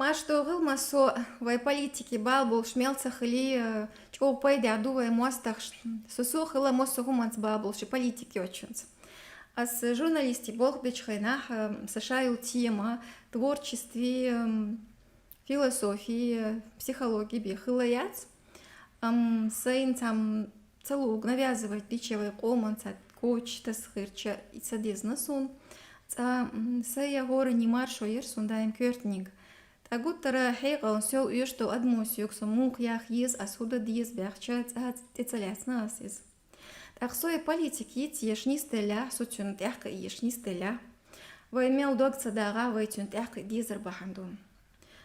Машто гылмасо вай политики бал был шмелцах или чего пойди адувай мостах сосу хыла мосу гумац бабл ши политики очунц. Ас журналисти бог бичхайнах США тема творчестве, философии, психологии бихылаяц. Сейн там целуг навязывать бичевый команца коч тасхырча и садезнасун. Сая горы не маршо ерсун даем кёртник. Агуттара хейгал сел уйшту адмосюк сумук ях ез асуда диез бяхча тецалясна асиз. Таксоя политики ешни стеля сутюн тяхка ешни стеля. Ваймел догца дага вайтюн тяхка дизер бахандун.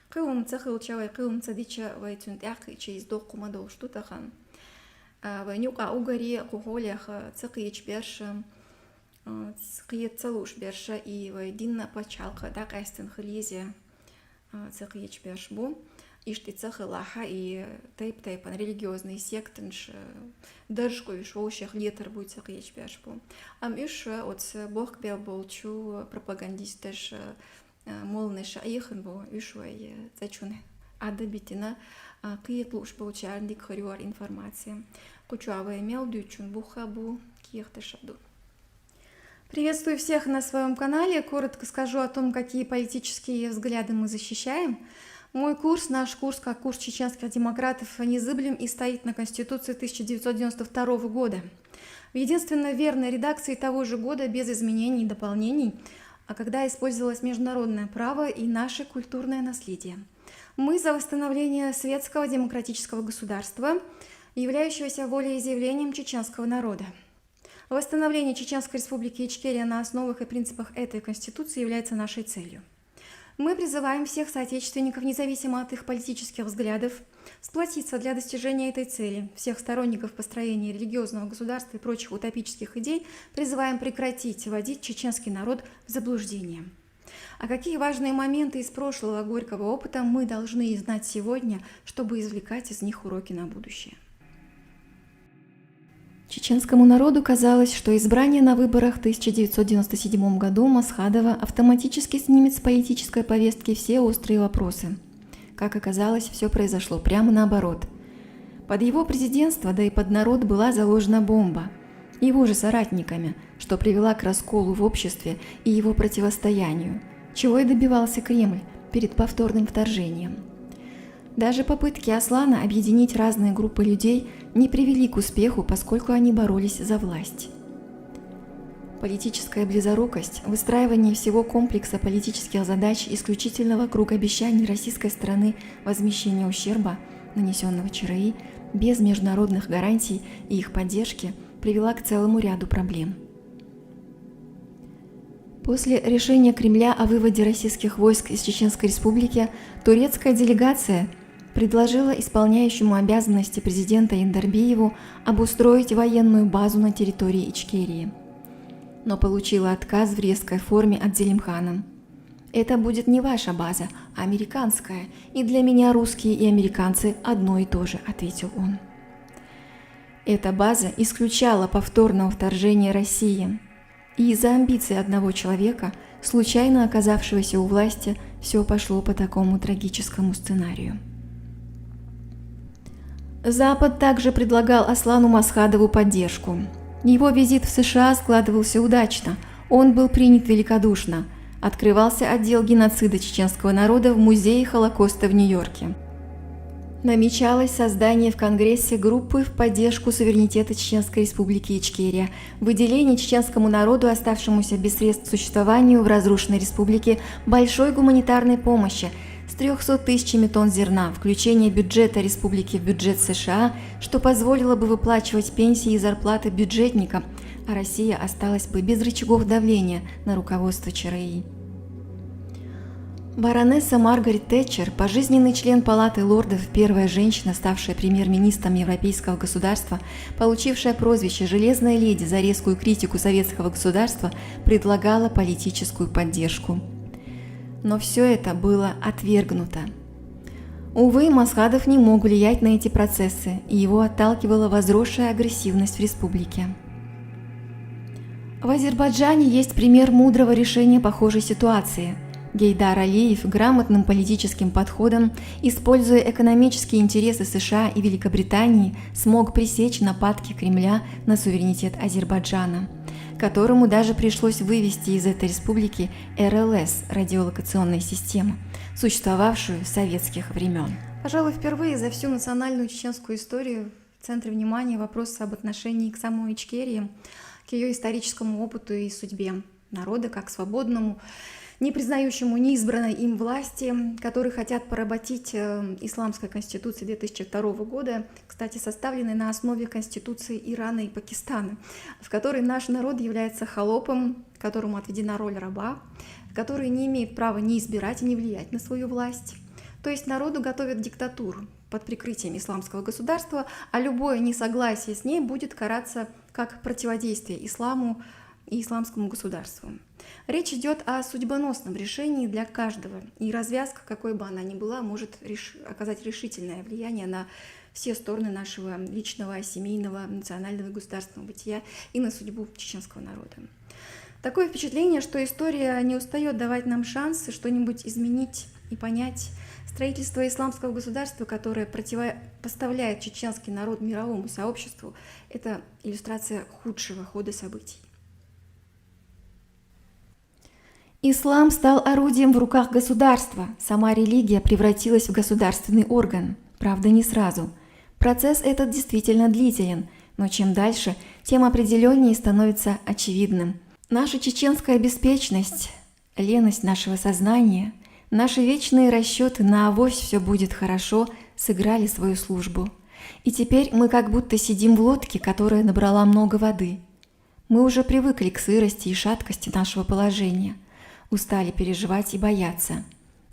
Кылым цахылча вай кылым цадича вайтюн тяхка чейз докума дошту тахан. Вайнюка угари кухолях цакыч берша. Цкиет целуш берша и вайдинна пачалка так айстен хлезе. Цехич першбу, ишти цехы лаха и тейп-тейпан религиозный сектанш дыршку иш воущих летер будет цехич першбу. Иш от бог бел болчу пропагандисташ молныш аиханбу иш вай зачуне адабитина киет луш получальник хорюар информации. Кучуава имел дючун бухабу киехташаду. Приветствую всех на своем канале. Коротко скажу о том, какие политические взгляды мы защищаем. Мой курс, наш курс, как курс чеченских демократов, незыблем и стоит на Конституции 1992 года. В единственно верной редакции того же года, без изменений и дополнений, когда использовалось международное право и наше культурное наследие. Мы за восстановление светского демократического государства, являющегося волеизъявлением чеченского народа. Восстановление Чеченской Республики Ичкерия на основах и принципах этой Конституции является нашей целью. Мы призываем всех соотечественников, независимо от их политических взглядов, сплотиться для достижения этой цели. Всех сторонников построения религиозного государства и прочих утопических идей призываем прекратить вводить чеченский народ в заблуждение. А какие важные моменты из прошлого горького опыта мы должны знать сегодня, чтобы извлекать из них уроки на будущее? Чеченскому народу казалось, что избрание на выборах в 1997 году Масхадова автоматически снимет с политической повестки все острые вопросы. Как оказалось, все произошло прямо наоборот. Под его президентство, да и под народ была заложена бомба. Его же соратниками, что привела к расколу в обществе и его противостоянию, чего и добивался Кремль перед повторным вторжением. Даже попытки Аслана объединить разные группы людей не привели к успеху, поскольку они боролись за власть. Политическая близорукость, выстраивание всего комплекса политических задач исключительно вокруг обещаний российской стороны возмещения ущерба, нанесенного ЧРИ, без международных гарантий и их поддержки, привела к целому ряду проблем. После решения Кремля о выводе российских войск из Чеченской Республики, турецкая делегация предложила исполняющему обязанности президента Яндарбиеву обустроить военную базу на территории Ичкерии, но получила отказ в резкой форме от Зелимхана. «Это будет не ваша база, а американская, и для меня русские и американцы одно и то же», — ответил он. Эта база исключала повторного вторжения России, и из-за амбиций одного человека, случайно оказавшегося у власти, все пошло по такому трагическому сценарию. Запад также предлагал Аслану Масхадову поддержку. Его визит в США складывался удачно, он был принят великодушно. Открывался отдел геноцида чеченского народа в Музее Холокоста в Нью-Йорке. Намечалось создание в Конгрессе группы в поддержку суверенитета Чеченской Республики Ичкерия, выделение чеченскому народу, оставшемуся без средств к существованию в разрушенной республике, большой гуманитарной помощи с 300 тысячами тонн зерна, включение бюджета республики в бюджет США, что позволило бы выплачивать пенсии и зарплаты бюджетникам, а Россия осталась бы без рычагов давления на руководство ЧРИ. Баронесса Маргарет Тэтчер, пожизненный член Палаты лордов, первая женщина, ставшая премьер-министром европейского государства, получившая прозвище «Железная леди» за резкую критику советского государства, предлагала политическую поддержку. Но все это было отвергнуто. Увы, Масхадов не мог влиять на эти процессы, и его отталкивала возросшая агрессивность в республике. В Азербайджане есть пример мудрого решения похожей ситуации. Гейдар Алиев грамотным политическим подходом, используя экономические интересы США и Великобритании, смог пресечь нападки Кремля на суверенитет Азербайджана, которому даже пришлось вывести из этой республики РЛС – радиолокационную систему, существовавшую с советских времен. Пожалуй, впервые за всю национальную чеченскую историю в центре внимания вопрос об отношении к самой Ичкерии, к ее историческому опыту и судьбе народа как свободному, не признающему неизбранной им власти, которые хотят поработить исламской конституции 2002 года, кстати, составленной на основе конституции Ирана и Пакистана, в которой наш народ является холопом, которому отведена роль раба, который не имеет права ни избирать и не влиять на свою власть. То есть народу готовят диктатуру под прикрытием исламского государства, а любое несогласие с ней будет караться как противодействие исламу и исламскому государству. Речь идет о судьбоносном решении для каждого, и развязка, какой бы она ни была, может оказать решительное влияние на все стороны нашего личного, семейного, национального и государственного бытия и на судьбу чеченского народа. Такое впечатление, что история не устает давать нам шансы что-нибудь изменить и понять. Строительство исламского государства, которое противопоставляет чеченский народ мировому сообществу, это иллюстрация худшего хода событий. Ислам стал орудием в руках государства, сама религия превратилась в государственный орган, правда не сразу. Процесс этот действительно длителен, но чем дальше, тем определеннее становится очевидным. Наша чеченская беспечность, леность нашего сознания, наши вечные расчеты на авось все будет хорошо сыграли свою службу. И теперь мы как будто сидим в лодке, которая набрала много воды. Мы уже привыкли к сырости и шаткости нашего положения, устали переживать и бояться.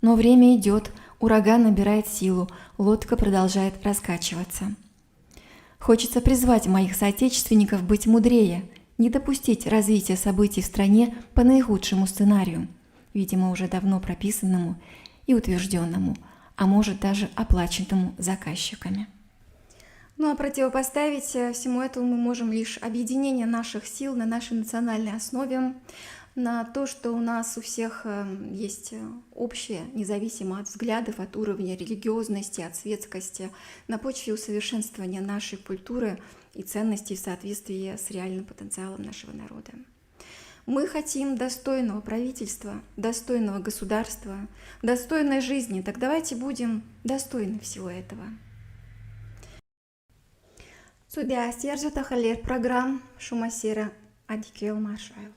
Но время идет, ураган набирает силу, лодка продолжает раскачиваться. Хочется призвать моих соотечественников быть мудрее, не допустить развития событий в стране по наихудшему сценарию, видимо, уже давно прописанному и утвержденному, а может даже оплаченному заказчиками. Ну а противопоставить всему этому мы можем лишь объединение наших сил на нашей национальной основе, на то, что у нас у всех есть общее, независимо от взглядов, от уровня религиозности, от светскости, на почве усовершенствования нашей культуры и ценностей в соответствии с реальным потенциалом нашего народа. Мы хотим достойного правительства, достойного государства, достойной жизни. Так давайте будем достойны всего этого. Sudah siar juta khalir program Shumasira Adikil Marshall.